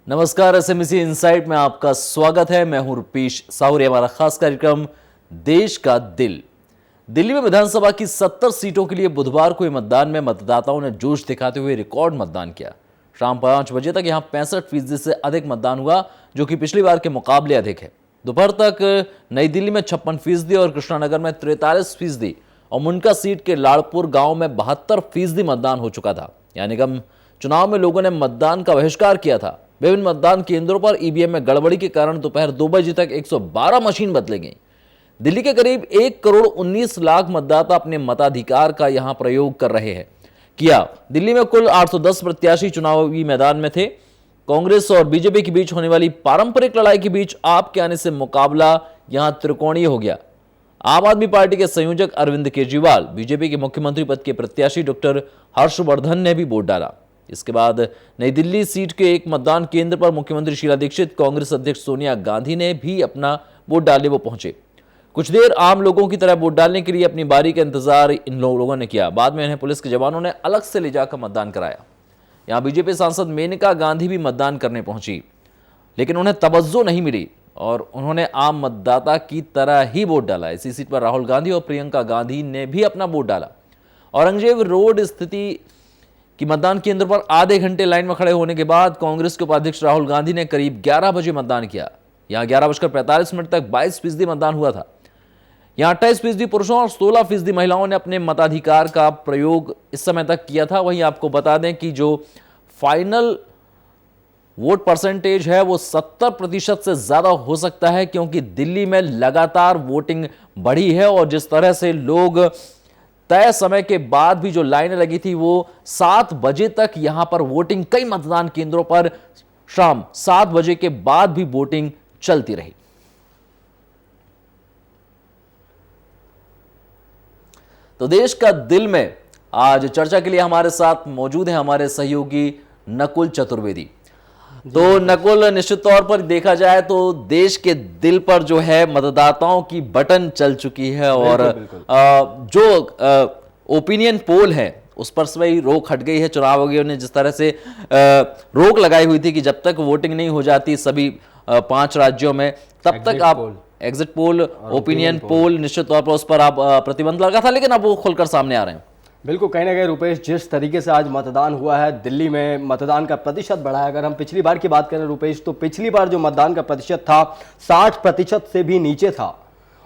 नमस्कार, SMC insight में आपका स्वागत है। मैं हूं रुपेश साहुरी। हमारा खास कार्यक्रम देश का दिल। दिल्ली में विधानसभा की 70 सीटों के लिए बुधवार को मतदान में मतदाताओं ने जोश दिखाते हुए रिकॉर्ड मतदान किया। शाम 5 बजे तक यहां 65% से अधिक मतदान हुआ, जो कि पिछली बार के मुकाबले अधिक है। दोपहर तक नई दिल्ली में 56% और कृष्णानगर में 43% और मुंडका सीट के लाड़पुर गांव में 72% मतदान हो चुका था। यहां निगम चुनाव में लोगों ने मतदान का बहिष्कार किया था। विभिन्न मतदान केंद्रों पर ईवीएम में गड़बड़ी के कारण दोपहर 2 बजे तक 112 मशीन बदली गई। दिल्ली के करीब 1,19,00,000 मतदाता अपने मताधिकार का यहां प्रयोग कर रहे हैं। दिल्ली में कुल 810 प्रत्याशी चुनावी मैदान में थे। कांग्रेस और बीजेपी के बीच होने वाली पारंपरिक लड़ाई के बीच आप के आने से मुकाबला यहां त्रिकोणीय हो गया। आम आदमी पार्टी के संयोजक अरविंद केजरीवाल, बीजेपी के मुख्यमंत्री पद के प्रत्याशी डॉक्टर हर्षवर्धन ने भी वोट डाला। इसके बाद नई दिल्ली सीट के एक मतदान केंद्र पर मुख्यमंत्री शीला दीक्षित, कांग्रेस अध्यक्ष सोनिया गांधी ने भी अपना वोट डालने वो पहुंचे। कुछ देर आम लोगों की तरह वोट डालने के लिए अपनी बारी का इंतजार इन लोगों ने किया। बाद में इन्हें पुलिस के जवानों ने अलग से ले जाकर मतदान कराया। यहां बीजेपी सांसद मेनका गांधी भी मतदान करने पहुंची, लेकिन उन्हें तवज्जो नहीं मिली और उन्होंने आम मतदाता की तरह ही वोट डाला। इसी सीट पर राहुल गांधी और प्रियंका गांधी ने भी अपना वोट डाला। औरंगजेब रोड स्थिति कि मतदान केंद्र पर आधे घंटे लाइन में खड़े होने के बाद कांग्रेस के उपाध्यक्ष राहुल गांधी ने करीब 11 बजे मतदान किया। यहां 11:45 तक 22% मतदान हुआ था। यहां 28% पुरुषों और 16% महिलाओं ने अपने मताधिकार का प्रयोग इस समय तक किया था। वहीं आपको बता दें कि जो फाइनल वोट परसेंटेज है वो 70% से ज्यादा हो सकता है, क्योंकि दिल्ली में लगातार वोटिंग बढ़ी है और जिस तरह से लोग तय समय के बाद भी जो लाइनें लगी थी वो 7 बजे तक यहां पर वोटिंग, कई मतदान केंद्रों पर शाम 7 बजे के बाद भी वोटिंग चलती रही। तो देश का दिल में आज चर्चा के लिए हमारे साथ मौजूद हैं हमारे सहयोगी नकुल चतुर्वेदी। तो नकुल, निश्चित तौर पर देखा जाए तो देश के दिल पर जो है मतदाताओं की बटन चल चुकी है और जो ओपिनियन पोल है उस पर से वही रोक हट गई है। चुनाव आयोग ने जिस तरह से रोक लगाई हुई थी कि जब तक वोटिंग नहीं हो जाती सभी 5 राज्यों में, तब तक आप एग्जिट पोल, ओपिनियन पोल, निश्चित तौर पर उस पर आप प्रतिबंध लगा था, लेकिन अब वो खुलकर सामने आ रहे हैं। बिल्कुल, कहीं ना कहीं रुपेश, जिस तरीके से आज मतदान हुआ है, दिल्ली में मतदान का प्रतिशत बढ़ा है। अगर हम पिछली बार की बात करें रुपेश, तो पिछली बार जो मतदान का प्रतिशत था 60% से भी नीचे था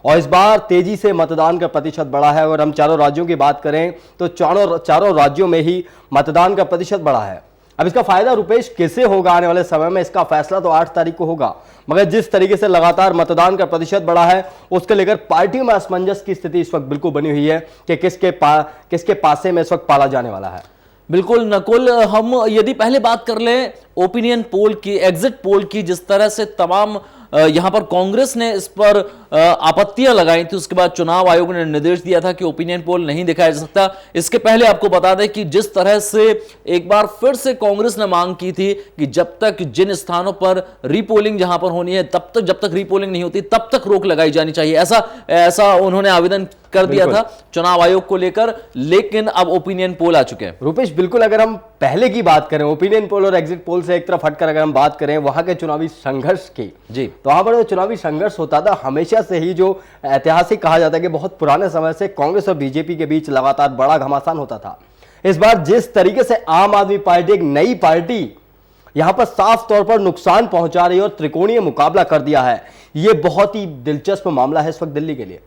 और इस बार तेजी से मतदान का प्रतिशत बढ़ा है। और हम चारों राज्यों की बात करें तो चारों राज्यों में ही मतदान का प्रतिशत बढ़ा है। अब इसका फायदा रुपेश किसे होगा आने वाले समय में, इसका फैसला तो 8 तारीख को होगा, मगर जिस तरीके से लगातार मतदान का प्रतिशत बढ़ा है उसके लेकर पार्टियों में असमंजस की स्थिति इस वक्त बिल्कुल बनी हुई है कि किसके पासे में इस वक्त पाला जाने वाला है। बिल्कुल नकुल, हम यदि पहले बात कर लें ओपिनियन पोल की, एग्जिट पोल की, जिस तरह से तमाम यहां पर कांग्रेस ने इस पर आपत्तियां लगाई थी, उसके बाद चुनाव आयोग ने निर्देश दिया था कि ओपिनियन पोल नहीं दिखाया जा सकता। इसके पहले आपको बता दें कि जिस तरह से एक बार फिर से कांग्रेस ने मांग की थी कि जब तक जिन स्थानों पर रीपोलिंग जहां पर होनी है तब तक, जब तक रीपोलिंग नहीं होती तब तक रोक लगाई जानी चाहिए, ऐसा उन्होंने आवेदन कर दिया था चुनाव आयोग को लेकर। लेकिन अब ओपिनियन पोल आ चुके हैं। रुपेश, बिल्कुल, अगर हम पहले की बात करें ओपिनियन पोल और एग्जिट पोल से एक तरफ हटकर अगर हम बात करें वहां के चुनावी संघर्ष की, जी, तो वहां पर जो चुनावी संघर्ष होता था हमेशा से ही, जो ऐतिहासिक कहा जाता है कि बहुत पुराने समय से कांग्रेस और बीजेपी के बीच लगातार बड़ा घमासान होता था। इस बार जिस तरीके से आम आदमी पार्टी, एक नई पार्टी, यहां पर साफ तौर पर नुकसान पहुंचा रही है और त्रिकोणीय मुकाबला कर दिया है, यह बहुत ही दिलचस्प मामला है इस वक्त दिल्ली के लिए।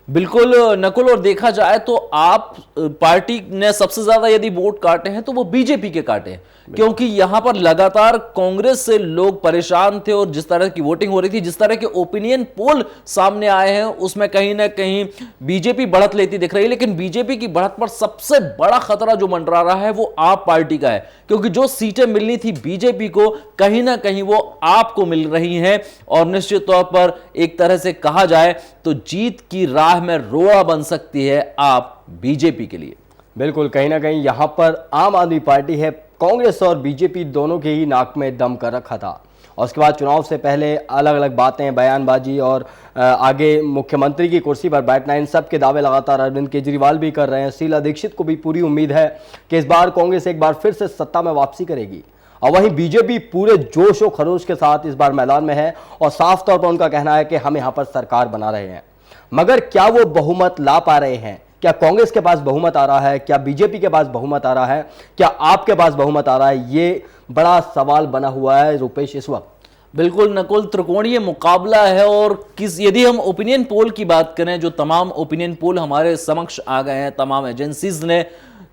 बिल्कुल नकुल, और देखा जाए तो आप पार्टी ने सबसे ज्यादा यदि वोट काटे हैं तो वो बीजेपी के काटे हैं, क्योंकि यहां पर लगातार कांग्रेस से लोग परेशान थे और जिस तरह की वोटिंग हो रही थी, जिस तरह के ओपिनियन पोल सामने आए हैं उसमें कहीं ना कहीं बीजेपी बढ़त लेती दिख रही है। लेकिन बीजेपी की बढ़त पर सबसे बड़ा खतरा जो मंडरा रहा है वो आप पार्टी का है, क्योंकि जो सीटें मिलनी थी बीजेपी को कहीं ना कहीं वो आपको मिल रही हैं और निश्चित तौर पर एक तरह से कहा जाए तो जीत की राह में रोड़ा बन सकती है आप बीजेपी के लिए। बिल्कुल, कहीं ना कहीं यहां पर आम आदमी पार्टी है, कांग्रेस और बीजेपी दोनों के ही नाक में दम कर रखा था और उसके बाद चुनाव से पहले अलग अलग बातें, बयानबाजी और आगे मुख्यमंत्री की कुर्सी पर बैठना, इन सब के दावे लगातार अरविंद केजरीवाल भी कर रहे हैं। शीला दीक्षित को भी पूरी उम्मीद है कि इस बार कांग्रेस एक बार फिर से सत्ता में वापसी करेगी और वहीं बीजेपी पूरे जोश और खरोश के साथ इस बार मैदान में है और साफ तौर पर उनका कहना है कि हम यहां पर सरकार बना रहे हैं। मगर क्या वो बहुमत ला पा रहे हैं? क्या कांग्रेस के पास बहुमत आ रहा है? क्या बीजेपी के पास बहुमत आ रहा है? क्या आपके पास बहुमत आ रहा है? ये बड़ा सवाल बना हुआ है रुपेश इस वक्त। बिल्कुल नकुल, त्रिकोणीय मुकाबला है। और यदि हम ओपिनियन पोल की बात करें, जो तमाम ओपिनियन पोल हमारे समक्ष आ गए हैं, तमाम एजेंसीज ने,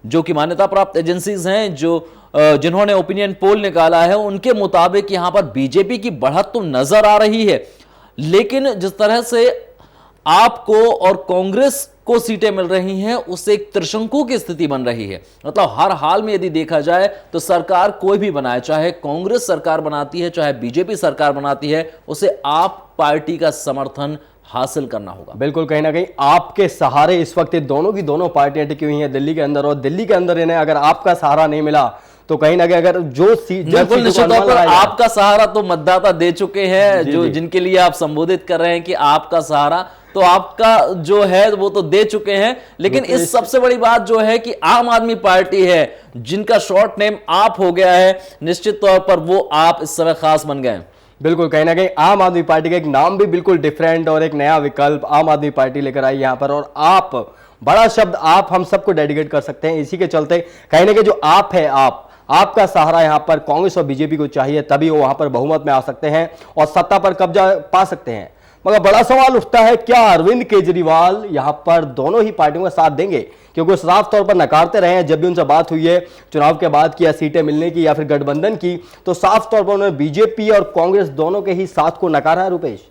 जो कि मान्यता प्राप्त एजेंसीज हैं, जिन्होंने ओपिनियन पोल निकाला है, उनके मुताबिक यहां पर बीजेपी की बढ़त तो नजर आ रही है, लेकिन जिस तरह से आपको और कांग्रेस को सीटें मिल रही हैं, उससे एक त्रिशंकु की स्थिति बन रही है। मतलब हर हाल में यदि देखा जाए तो सरकार कोई भी बनाए, चाहे कांग्रेस सरकार बनाती है, चाहे बीजेपी सरकार बनाती है, उसे आप पार्टी का समर्थन हासिल करना होगा। बिल्कुल, कहीं ना कहीं आपके सहारे इस वक्त दोनों की दोनों पार्टियां टिकी हुई हैं दिल्ली के अंदर, और दिल्ली के अंदर इन्हें अगर आपका सहारा नहीं मिला तो कहीं ना कहीं अगर जो बिल्कुल निश्चित तौर पर आपका सहारा तो मतदाता दे चुके हैं, जो जिनके लिए आप संबोधित कर रहे हैं कि आपका सहारा, तो आपका जो है वो तो दे चुके हैं। लेकिन इस सबसे बड़ी बात जो है कि आम आदमी पार्टी है, जिनका शॉर्ट नेम आप हो गया है, निश्चित तौर पर वो आप इस समय खास बन गए। बिल्कुल, कहीं ना कहीं आम आदमी पार्टी का एक नाम भी बिल्कुल डिफरेंट और एक नया विकल्प आम आदमी पार्टी लेकर आई यहां पर। और आप, बड़ा शब्द आप हम सबको डेडिकेट कर सकते हैं। इसी के चलते कहीं ना कहीं जो आप है, आपका सहारा यहां पर कांग्रेस और बीजेपी को चाहिए, तभी वो वहां पर बहुमत में आ सकते हैं और सत्ता पर कब्जा पा सकते हैं। मगर बड़ा सवाल उठता है, क्या अरविंद केजरीवाल यहां पर दोनों ही पार्टियों का साथ देंगे? क्योंकि वो साफ तौर पर नकारते रहे हैं। जब भी उनसे बात हुई है चुनाव के बाद की, या सीटें मिलने की या फिर गठबंधन की, तो साफ तौर पर उन्होंने बीजेपी और कांग्रेस दोनों के ही साथ को नकारा है। रुपेश,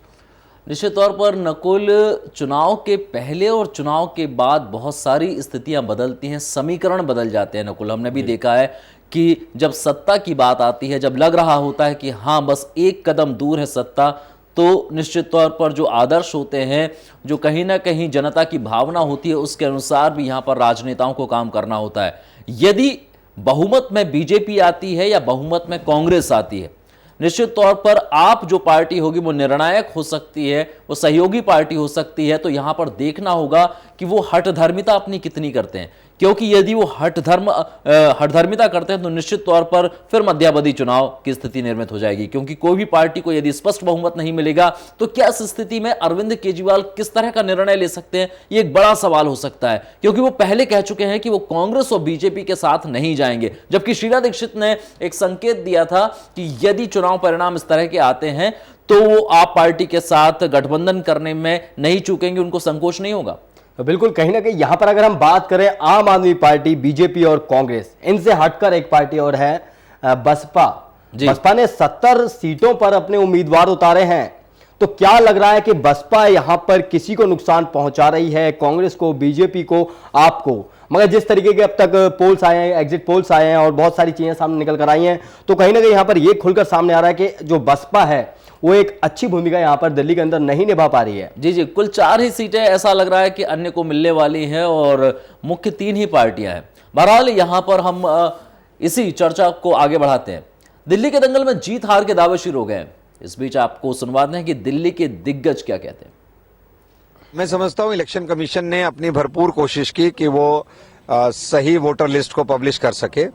निश्चित तौर पर नकुल, चुनाव के पहले और चुनाव के बाद बहुत सारी स्थितियां बदलती हैं, समीकरण बदल जाते हैं। नकुल, हमने भी देखा है कि जब सत्ता की बात आती है, जब लग रहा होता है कि हाँ बस एक कदम दूर है सत्ता, तो निश्चित तौर पर जो आदर्श होते हैं, जो कहीं ना कहीं जनता की भावना होती है, उसके अनुसार भी यहाँ पर राजनेताओं को काम करना होता है। यदि बहुमत में बीजेपी आती है या बहुमत में कांग्रेस आती है, निश्चित तौर पर आप जो पार्टी होगी वो निर्णायक हो सकती है, वो सहयोगी पार्टी हो सकती है। तो यहां पर देखना होगा कि वो हठधर्मिता अपनी कितनी करते हैं, क्योंकि यदि वो हठधर्मिता करते हैं तो निश्चित तौर पर फिर मध्यावधि चुनाव की स्थिति निर्मित हो जाएगी। क्योंकि कोई भी पार्टी को यदि स्पष्ट बहुमत नहीं मिलेगा तो क्या इस स्थिति में अरविंद केजरीवाल किस तरह का निर्णय ले सकते हैं, ये एक बड़ा सवाल हो सकता है। क्योंकि वो पहले कह चुके हैं कि वो कांग्रेस और बीजेपी के साथ नहीं जाएंगे, जबकि शीला दीक्षित ने एक संकेत दिया था कि यदि चुनाव परिणाम इस तरह के आते हैं तो वो आप पार्टी के साथ गठबंधन करने में नहीं चूकेंगे, उनको संकोच नहीं होगा। बिल्कुल, कहीं ना कहीं यहां पर अगर हम बात करें आम आदमी पार्टी, बीजेपी और कांग्रेस, इनसे हटकर एक पार्टी और है बसपा। बसपा ने 70 सीटों पर अपने उम्मीदवार उतारे हैं। तो क्या लग रहा है कि बसपा यहां पर किसी को नुकसान पहुंचा रही है, कांग्रेस को, बीजेपी को, आपको? मगर जिस तरीके के अब तक पोल्स आए हैं, एग्जिट पोल्स आए हैं और बहुत सारी चीजें सामने निकल कर आई हैं, तो कहीं ना कहीं यहां पर यह खुलकर सामने आ रहा है कि जो बसपा है वो एक अच्छी भूमिका यहां पर दिल्ली के अंदर नहीं निभा पा रही है। जी, कुल 4 ही सीटें ऐसा लग रहा है कि अन्य को मिलने वाली हैं और मुख्य 3 ही पार्टियां हैं। बहरहाल यहां पर हम इसी चर्चा को आगे बढ़ाते हैं। दिल्ली के दंगल में जीत हार के दावे शुरू हो गए हैं। इस बीच आपको सुनवाते हैं कि दिल्ली के दिग्गज क्या कहते हैं। मैं समझता हूं इलेक्शन कमीशन ने अपनी भरपूर कोशिश की कि वो सही वोटर लिस्ट को पब्लिश कर सके,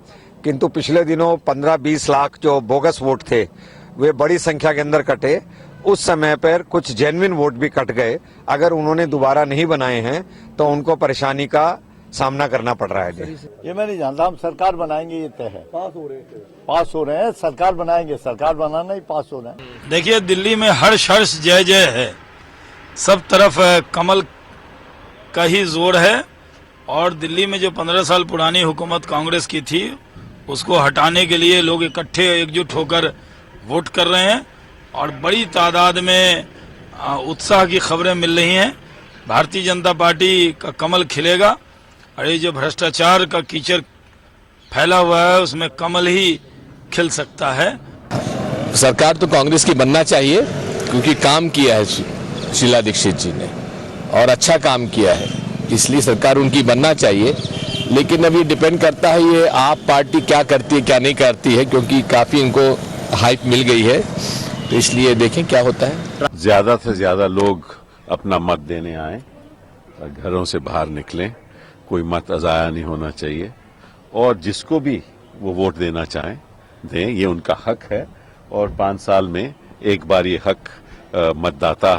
किंतु पिछले दिनों 15-20 लाख जो बोगस वोट थे वे बड़ी संख्या के अंदर कटे। उस समय पर कुछ जेन्युइन वोट भी कट गए। अगर उन्होंने दोबारा नहीं बनाए हैं तो उनको परेशानी का सामना करना पड़ रहा है। ये मैं नहीं जानता, हम सरकार बनाएंगे ये तय है। पास हो रहे हैं, सरकार बनाएंगे, सरकार बनाना ही पास हो रहे हैं। देखिए, दिल्ली में हर्ष हर्ष जय जय है, सब तरफ कमल का ही जोर है। और दिल्ली में जो 15 साल पुरानी हुकूमत कांग्रेस की थी उसको हटाने के लिए लोग इकट्ठे एकजुट होकर वोट कर रहे हैं और बड़ी तादाद में उत्साह की खबरें मिल रही हैं। भारतीय जनता पार्टी का कमल खिलेगा और ये जो भ्रष्टाचार का कीचड़ फैला हुआ है उसमें कमल ही खिल सकता है। सरकार तो कांग्रेस की बनना चाहिए, क्योंकि काम किया है शीला दीक्षित जी ने और अच्छा काम किया है, इसलिए सरकार उनकी बनना चाहिए। लेकिन अभी डिपेंड करता है ये आप पार्टी क्या करती है क्या नहीं करती है, क्योंकि काफी इनको हाइप मिल गई है, तो इसलिए देखें क्या होता है। ज्यादा से ज्यादा लोग अपना मत देने आए, घरों से बाहर निकलें, कोई मत अजाया नहीं होना चाहिए और जिसको भी वो वोट देना चाहें दें, ये उनका हक है और 5 साल में एक बार ये हक मतदाता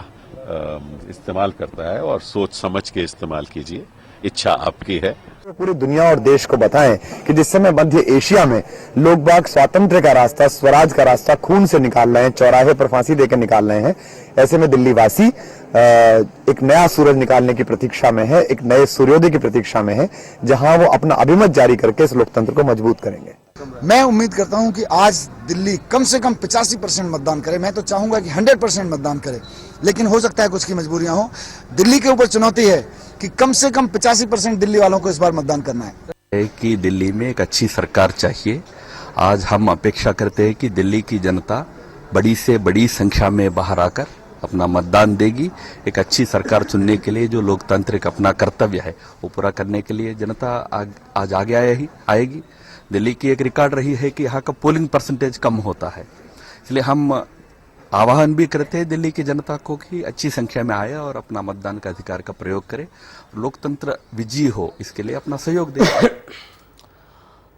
इस्तेमाल करता है और सोच समझ के इस्तेमाल कीजिए, इच्छा आपकी है। पूरी दुनिया और देश को बताएं कि जिस समय मध्य एशिया में लोग बाग स्वातंत्र्य का रास्ता, स्वराज का रास्ता खून से निकाल रहे हैं, चौराहे पर फांसी देकर निकाल रहे हैं, ऐसे में दिल्ली वासी एक नया सूरज निकालने की प्रतीक्षा में है, एक नए सूर्योदय की प्रतीक्षा में है, जहां वो अपना अभिमत जारी करके इस लोकतंत्र को मजबूत करेंगे। मैं उम्मीद करता हूं कि आज दिल्ली कम से कम 85% मतदान करे। मैं तो चाहूंगा कि 100% मतदान करे, लेकिन हो सकता है कुछ की मजबूरियां हो। दिल्ली के ऊपर चुनौती है कि कम से कम 85% दिल्ली वालों को इस बार मतदान करना है। कि दिल्ली में एक अच्छी सरकार चाहिए। आज हम अपेक्षा करते हैं कि दिल्ली की जनता बड़ी से बड़ी संख्या में बाहर आकर अपना मतदान देगी। एक अच्छी सरकार चुनने के लिए जो लोकतांत्रिक अपना कर्तव्य है वो पूरा करने के लिए जनता आज आगे आएगी। दिल्ली की एक रिकॉर्ड रही है कि यहाँ का पोलिंग परसेंटेज कम होता है, इसलिए हम आह्वान भी करते हैं दिल्ली की जनता को कि अच्छी संख्या में आए और अपना मतदान का अधिकार का प्रयोग करे, लोकतंत्र विजयी हो, इसके लिए अपना सहयोग दें।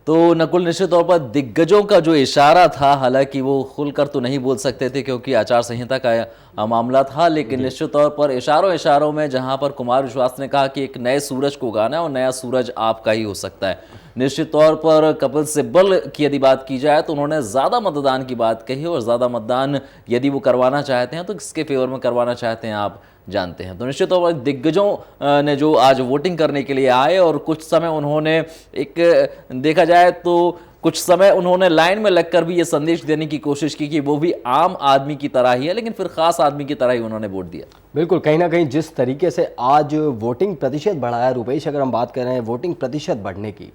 तो नकुल, निश्चित तौर पर दिग्गजों का जो इशारा था, हालांकि वो खुलकर तो नहीं बोल सकते थे क्योंकि आचार संहिता का मामला था, लेकिन निश्चित तौर पर इशारों में जहां पर कुमार विश्वास ने कहा कि एक नए सूरज को उगाना है और नया सूरज आपका ही हो सकता है। निश्चित तौर पर कपिल सिब्बल की यदि बात की जाए तो उन्होंने ज़्यादा मतदान की बात कही और ज़्यादा मतदान यदि वो करवाना चाहते हैं तो किसके फेवर में करवाना चाहते हैं आप जानते हैं। तो निश्चित तौर पर दिग्गजों ने जो आज वोटिंग करने के लिए आए और कुछ समय उन्होंने देखा जाए तो कुछ समय उन्होंने लाइन में लगकर भी ये संदेश देने की कोशिश की कि वो भी आम आदमी की तरह ही है, लेकिन फिर खास आदमी की तरह ही उन्होंने वोट दिया। बिल्कुल, कहीं ना कहीं जिस तरीके से आज वोटिंग प्रतिशत बढ़ा है रुपेश, अगर हम बात कर रहे हैं वोटिंग प्रतिशत बढ़ने की,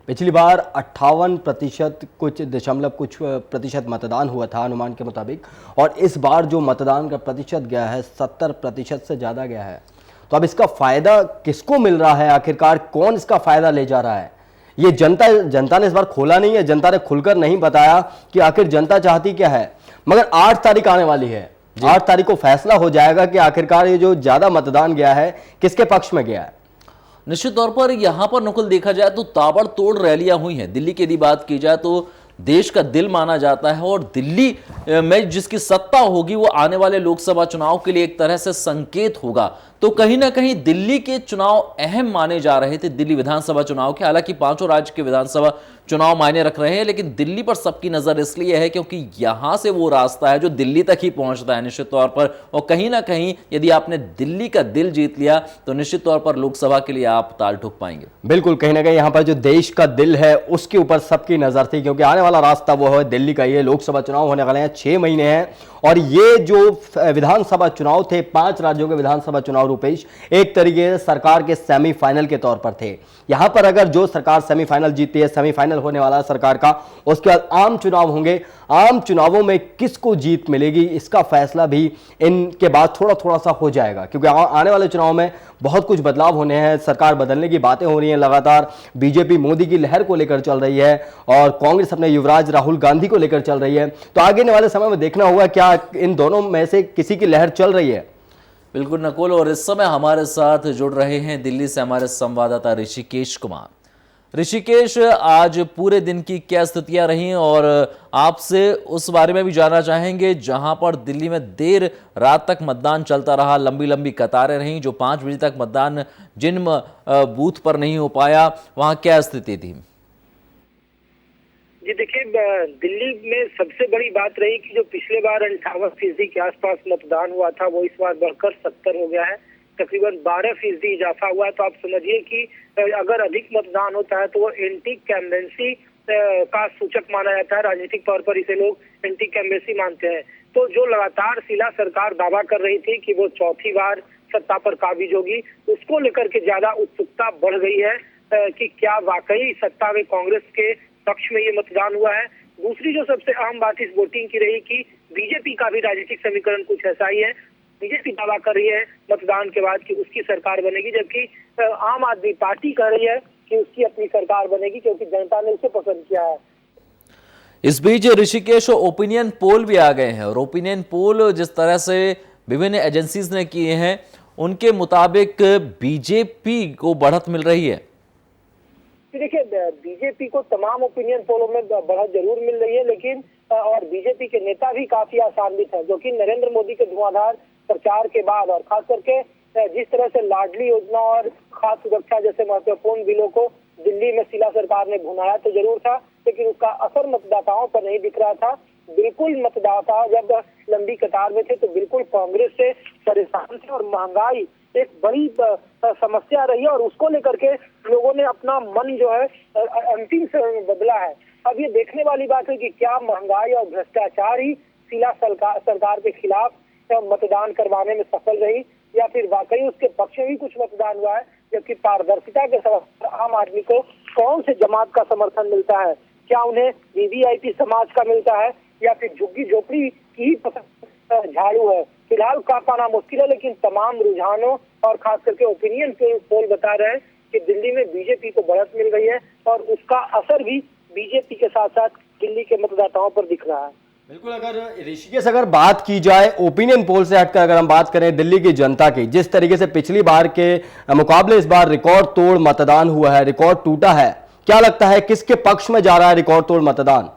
पिछली बार 58% कुछ प्रतिशत मतदान हुआ था अनुमान के मुताबिक, और इस बार जो मतदान का प्रतिशत गया है 70% से ज़्यादा गया है। तो अब इसका फ़ायदा किसको मिल रहा है, आखिरकार कौन इसका फ़ायदा ले जा रहा है? ये जनता ने इस बार खोला नहीं है, जनता ने खुलकर नहीं बताया कि आखिर जनता चाहती क्या है। मगर 8 तारीख आने वाली है, 8 तारीख को फैसला हो जाएगा कि आखिरकार ये जो ज़्यादा मतदान गया है किसके पक्ष में गया है। निश्चित तौर पर यहां पर नकुल देखा जाए तो ताबड़तोड़ रैलियां हुई हैं। दिल्ली की यदि बात की जाए तो देश का दिल माना जाता है और दिल्ली में जिसकी सत्ता होगी वो आने वाले लोकसभा चुनाव के लिए एक तरह से संकेत होगा। तो कहीं ना कहीं दिल्ली के चुनाव अहम माने जा रहे थे, दिल्ली विधानसभा चुनाव के। हालांकि 5 राज्य के विधानसभा चुनाव मायने रख रहे हैं, लेकिन दिल्ली पर सबकी नजर इसलिए है क्योंकि यहां से वो रास्ता है जो दिल्ली तक ही पहुंचता है निश्चित तौर पर। और कहीं ना कहीं यदि आपने दिल्ली का दिल जीत लिया तो निश्चित तौर पर लोकसभा के लिए आप ताल ठोक पाएंगे। बिल्कुल, कहीं ना कहीं यहाँ पर जो देश का दिल है उसके ऊपर सबकी नजर थी, क्योंकि आने वाला रास्ता वो है दिल्ली का। ये लोकसभा चुनाव होने वाले हैं, 6 महीने हैं, और ये जो विधानसभा चुनाव थे, 5 राज्यों के विधानसभा चुनाव रुपेश, एक तरीके से सरकार के सेमीफाइनल के तौर पर थे। यहां पर अगर जो सरकार सेमीफाइनल जीतती है, सेमीफाइनल होने वाला है सरकार का, उसके बाद आम चुनाव होंगे। आम चुनावों में किसको जीत मिलेगी इसका फैसला भी इनके बाद थोड़ा सा हो जाएगा, क्योंकि आने वाले चुनाव में बहुत कुछ बदलाव होने हैं। सरकार बदलने की बातें हो रही हैं लगातार। बीजेपी मोदी की लहर को लेकर चल रही है और कांग्रेस अपने युवराज राहुल गांधी को लेकर चल रही है। तो आगे वाले समय में देखना होगा क्या इन दोनों में से किसी की लहर चल रही है। बिल्कुल नकुल, और इस समय हमारे साथ जुड़ रहे हैं दिल्ली से हमारे संवाददाता ऋषिकेश कुमार। ऋषिकेश, आज पूरे दिन की क्या स्थितियां रही और आपसे उस बारे में भी जानना चाहेंगे, जहां पर दिल्ली में देर रात तक मतदान चलता रहा, लंबी लंबी कतारें रहीं, जो 5 बजे तक मतदान जिन बूथ पर नहीं हो पाया, वहां क्या स्थिति थी? जी देखिए, दिल्ली में सबसे बड़ी बात रही कि जो पिछले बार 58% के आसपास मतदान हुआ था वो इस बार बढ़कर 70 हो गया है। तकरीबन 12% इजाफा हुआ है। तो आप समझिए कि अगर अधिक मतदान होता है तो वो एंटी कैम्बेंसी का सूचक माना जाता है। राजनीतिक तौर पर इसे लोग एंटी कैम्बेंसी मानते हैं। तो जो लगातार शीला सरकार दावा कर रही थी कि वो 4थी बार सत्ता पर काबिज होगी, उसको लेकर के ज्यादा उत्सुकता बढ़ गई है कि क्या वाकई सत्ता में कांग्रेस के पक्ष में ये मतदान हुआ है। दूसरी जो सबसे अहम बात इस वोटिंग की रही कि बीजेपी का भी राजनीतिक समीकरण कुछ ऐसा ही है। बीजेपी दावा कर रही है मतदान के बाद कि उसकी सरकार बनेगी, जबकि आम आदमी पार्टी कह रही है कि उसकी अपनी सरकार बनेगी क्योंकि जनता ने उसे पसंद किया है। इस बीच ऋषिकेश, ओपिनियन पोल भी आ गए हैं और ओपिनियन पोल जिस तरह से विभिन्न एजेंसीज ने किए हैं उनके मुताबिक बीजेपी को बढ़त मिल रही है। देखिए, बीजेपी को तमाम ओपिनियन पोलों में बढ़त जरूर मिल रही है, लेकिन और बीजेपी के नेता भी काफी आशान्वित हैं, जो कि नरेंद्र मोदी के धुआंधार प्रचार के बाद और खास करके जिस तरह से लाडली योजना और खास सुरक्षा जैसे महत्वपूर्ण बिलों को दिल्ली में शीला सरकार ने भुनाया तो जरूर था, लेकिन उसका असर मतदाताओं पर नहीं दिख रहा था। बिल्कुल मतदाता जब लंबी कतार में थे तो बिल्कुल कांग्रेस से परेशान थे और महंगाई एक बड़ी समस्या रही है और उसको लेकर के लोगों ने अपना मन जो है अंतिम समय में बदला है। अब ये देखने वाली बात है कि क्या महंगाई और भ्रष्टाचार ही शीला सरकार के खिलाफ मतदान करवाने में सफल रही या फिर वाकई उसके पक्ष में भी कुछ मतदान हुआ है, जबकि पारदर्शिता के साथ आम आदमी को कौन से जमात का समर्थन मिलता है, क्या उन्हें वीवीआईपी समाज का मिलता है या फिर झुग्गी झोपड़ी की ही पसंद झाड़ू है। फिलहाल का पाना मुश्किल है, लेकिन तमाम रुझानों और खास करके ओपिनियन पोल बता रहे हैं कि दिल्ली में बीजेपी को बढ़त मिल गई है और उसका असर भी बीजेपी के साथ साथ दिल्ली के मतदाताओं पर दिख रहा है। बिल्कुल, अगर ऋषिकेश अगर बात की जाए ओपिनियन पोल से हटकर अगर हम बात करें दिल्ली की जनता की, जिस तरीके से पिछली बार के मुकाबले इस बार रिकॉर्ड तोड़ मतदान हुआ है, रिकॉर्ड टूटा है, क्या लगता है किसके पक्ष में जा रहा है रिकॉर्ड तोड़ मतदान?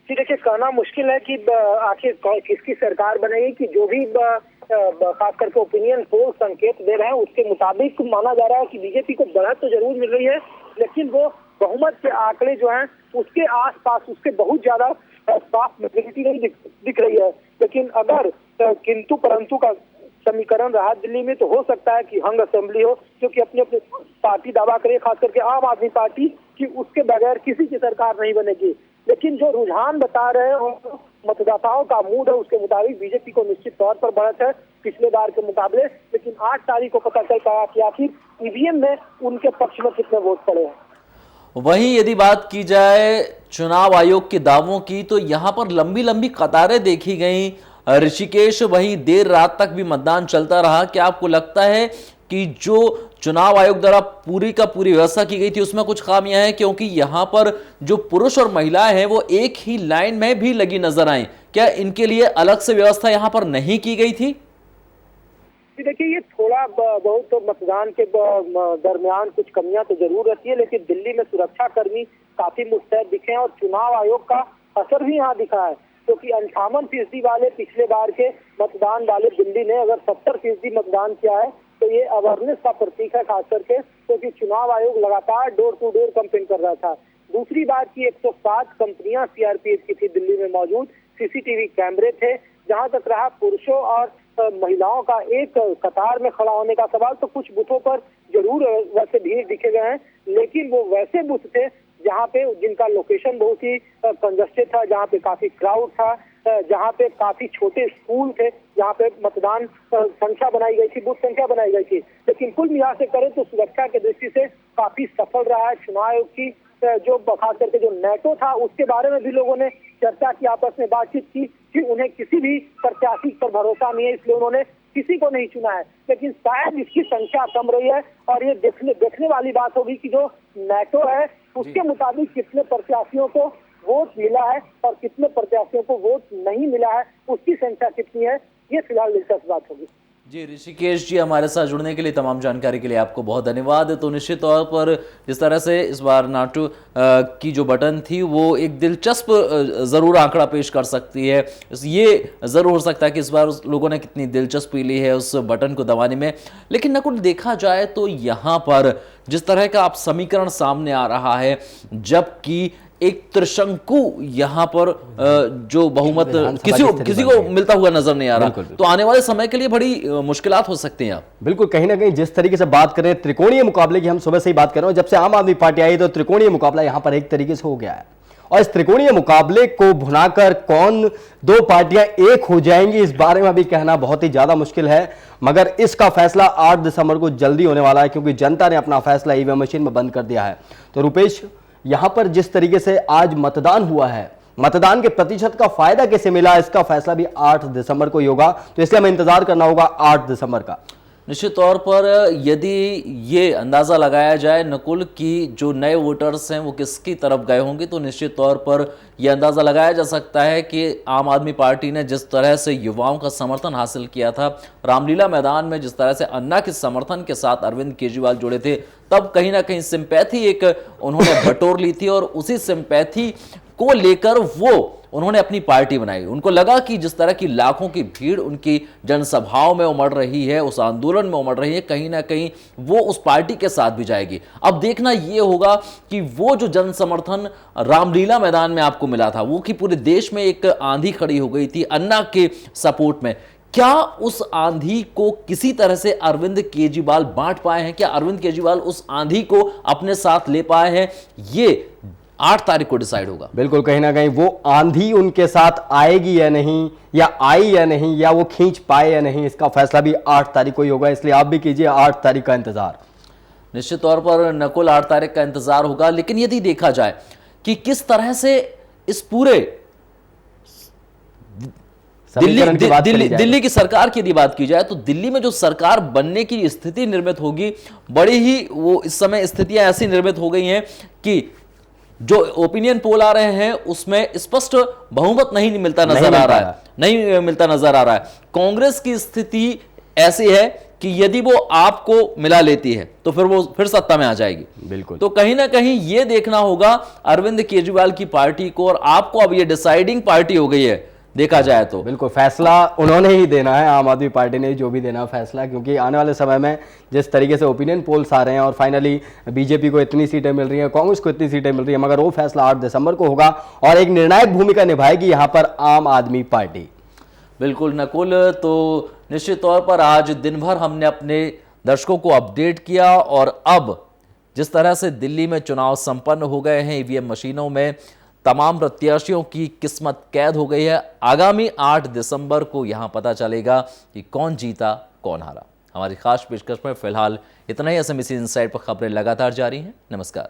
जी देखिए, कहना मुश्किल है कि आखिर किसकी सरकार बनेगी, कि जो भी खास करके ओपिनियन पोल संकेत दे रहे हैं उसके मुताबिक माना जा रहा है कि बीजेपी को बढ़त तो जरूर मिल रही है, लेकिन वो बहुमत के आंकड़े जो हैं उसके आसपास उसके बहुत ज्यादा साफ मेजोरिटी नहीं दिख रही है। लेकिन अगर किंतु परंतु का समीकरण रहा दिल्ली में तो हो सकता है कि हंग असेंबली हो, क्योंकि अपने अपने पार्टी दावा करे, खास करके आम आदमी पार्टी, कि उसके बगैर किसी की सरकार नहीं बनेगी। लेकिन जो रुझान बता रहे हैं मतदाताओं का मूड है उसके मुताबिक बीजेपी को निश्चित तौर पर बढ़त है पिछले बार के मुकाबले, लेकिन 8 तारीख को पता चल पाया कि आखिर ईवीएम में उनके पक्ष में कितने वोट पड़े हैं। वहीं यदि बात की जाए चुनाव आयोग के दावों की, तो यहां पर लंबी लंबी कतारें देखी गई ऋषिकेश। वहीं देर रात तक भी मतदान चलता रहा। क्या आपको लगता है कि जो चुनाव आयोग द्वारा पूरी का पूरी व्यवस्था की गई थी उसमें कुछ खामियां हैं, क्योंकि यहां पर जो पुरुष और महिलाएं हैं वो एक ही लाइन में भी लगी नजर आई, क्या इनके लिए अलग से व्यवस्था यहां पर नहीं की गई थी? देखिए, ये थोड़ा बहुत तो मतदान के दरमियान कुछ कमियां तो जरूर रहती है, लेकिन दिल्ली में सुरक्षा कर्मी काफी मुस्तैद दिखे हैं और चुनाव आयोग का असर भी यहाँ दिखा है, क्योंकि 58% वाले पिछले बार के मतदान वाले दिल्ली ने अगर 70% मतदान किया है तो ये अवेयरनेस का प्रतीक है, खास करके क्योंकि चुनाव आयोग लगातार डोर टू डोर कैंपेन कर रहा था। दूसरी बात की 107 कंपनियां सीआरपीएफ की थी दिल्ली में मौजूद, सीसीटीवी कैमरे थे। जहां तक रहा पुरुषों और महिलाओं का एक कतार में खड़ा होने का सवाल, तो कुछ बूथों पर जरूर वैसे भीड़ दिखे गए हैं, लेकिन वो वैसे बूथ थे जहाँ पे जिनका लोकेशन बहुत ही कंजस्टेड था, जहाँ पे काफी क्राउड था, जहाँ पे काफी छोटे स्कूल थे, जहाँ पे मतदान संख्या बनाई गई थी, बूथ संख्या बनाई गई थी। लेकिन कुल मिला से करें तो सुरक्षा की दृष्टि से काफी सफल रहा है चुनाव आयोग की। जो खास करके जो नेटो था उसके बारे में भी लोगों ने चर्चा की, आपस में बातचीत की कि उन्हें किसी भी प्रत्याशी पर भरोसा नहीं है, इसलिए उन्होंने किसी को नहीं चुना है। लेकिन शायद इसकी संख्या कम रही है और ये देखने वाली बात होगी कि जो नेटो है उसके मुताबिक कितने प्रत्याशियों को वोट मिला है और कितने प्रत्याशियों को वोट नहीं मिला है, उसकी संख्या कितनी है, ये फिलहाल दिलचस्प बात होगी। जी ऋषिकेश जी, हमारे साथ जुड़ने के लिए, तमाम जानकारी के लिए आपको बहुत धन्यवाद। तो निश्चित तौर पर जिस तरह से इस बार नाटो की जो बटन थी वो एक दिलचस्प ज़रूर आंकड़ा पेश कर सकती है। ये ज़रूर हो सकता है कि इस बार लोगों ने कितनी दिलचस्पी ली है उस बटन को दबाने में। लेकिन नकुल, देखा जाए तो यहाँ पर जिस तरह का आप समीकरण सामने आ रहा है, जबकि एक त्रिशंकु यहाँ पर जो बहुमत किसी को मिलता हुआ नजर नहीं आ रहा, तो आने वाले समय के लिए बड़ी मुश्किलात हो सकती हैं। बिल्कुल, कहीं ना कहीं जिस तरीके से बात करें त्रिकोणीय मुकाबले की, हम सुबह से ही बात कर रहे हैं, जब से आम आदमी पार्टी आई तो त्रिकोणीय मुकाबला यहाँ पर एक तरीके से हो गया है और इस त्रिकोणीय मुकाबले को भुनाकर कौन दो पार्टियां एक हो जाएंगी इस बारे में अभी कहना बहुत ही ज्यादा मुश्किल है। मगर इसका फैसला 8 दिसंबर को जल्दी होने वाला है, क्योंकि जनता ने अपना फैसला ईवीएम मशीन में बंद कर दिया है। तो रुपेश, यहां पर जिस तरीके से आज मतदान हुआ है, मतदान के प्रतिशत का फायदा कैसे मिला, इसका फैसला भी 8 दिसंबर को ही होगा, तो इसलिए हमें इंतजार करना होगा 8 दिसंबर का। निश्चित तौर पर यदि ये अंदाज़ा लगाया जाए नकुल कि जो नए वोटर्स हैं वो किसकी तरफ गए होंगे, तो निश्चित तौर पर यह अंदाज़ा लगाया जा सकता है कि आम आदमी पार्टी ने जिस तरह से युवाओं का समर्थन हासिल किया था, रामलीला मैदान में जिस तरह से अन्ना के समर्थन के साथ अरविंद केजरीवाल जुड़े थे, तब कहीं ना कहीं सिंपैथी एक उन्होंने बटोर ली थी और उसी सिंपैथी को लेकर वो उन्होंने अपनी पार्टी बनाई। उनको लगा कि जिस तरह की लाखों की भीड़ उनकी जनसभाओं में उमड़ रही है, उस आंदोलन में उमड़ रही है, कहीं ना कहीं वो उस पार्टी के साथ भी जाएगी। अब देखना ये होगा कि वो जो जन समर्थन रामलीला मैदान में आपको मिला था, वो कि पूरे देश में एक आंधी खड़ी हो गई थी अन्ना के सपोर्ट में, क्या उस आंधी को किसी तरह से अरविंद केजरीवाल बांट पाए हैं? क्या अरविंद केजरीवाल उस आंधी को अपने साथ ले पाए हैं? ये 8 तारीख को डिसाइड होगा। बिल्कुल, कहीं ना कहीं वो आंधी उनके साथ आएगी या नहीं, या आई या नहीं, या वो खींच पाए या नहीं, इसका फैसला भी 8 तारीख को ही होगा। इसलिए आप भी कीजिए 8 तारीख का इंतजार। निश्चित तौर पर नकुल 8 तारीख का इंतजार होगा। लेकिन यदि देखा जाए कि किस तरह से इस पूरे दिल्ली की सरकार की यदि बात की जाए, तो दिल्ली में जो सरकार बनने की स्थिति निर्मित होगी, बड़ी ही वो इस समय स्थितियां ऐसी निर्मित हो गई हैं कि जो ओपिनियन पोल आ रहे हैं उसमें स्पष्ट बहुमत नहीं मिलता नजर आ रहा है। कांग्रेस की स्थिति ऐसी है कि यदि वो आपको मिला लेती है तो फिर वो फिर सत्ता में आ जाएगी। बिल्कुल, तो कहीं ना कहीं ये देखना होगा अरविंद केजरीवाल की पार्टी को, और आपको अब ये डिसाइडिंग पार्टी हो गई है देखा जाए तो। बिल्कुल, फैसला उन्होंने ही देना है, आम आदमी पार्टी ने जो भी देना है फैसला, क्योंकि आने वाले समय में जिस तरीके से ओपिनियन पोल्स आ रहे हैं और फाइनली बीजेपी को इतनी सीटें मिल रही हैं, कांग्रेस को इतनी सीटें मिल रही हैं, मगर वो फैसला 8 दिसंबर को होगा और एक निर्णायक भूमिका निभाएगी यहाँ पर आम आदमी पार्टी। बिल्कुल नकुल, तो निश्चित तौर पर आज दिन भर हमने अपने दर्शकों को अपडेट किया और अब जिस तरह से दिल्ली में चुनाव संपन्न हो गए हैं, ईवीएम मशीनों में तमाम प्रत्याशियों की किस्मत कैद हो गई है। आगामी 8 दिसंबर को यहां पता चलेगा कि कौन जीता कौन हारा। हमारी खास पेशकश में फिलहाल इतना ही। एसएमबीसी इनसाइड पर खबरें लगातार जारी हैं। नमस्कार।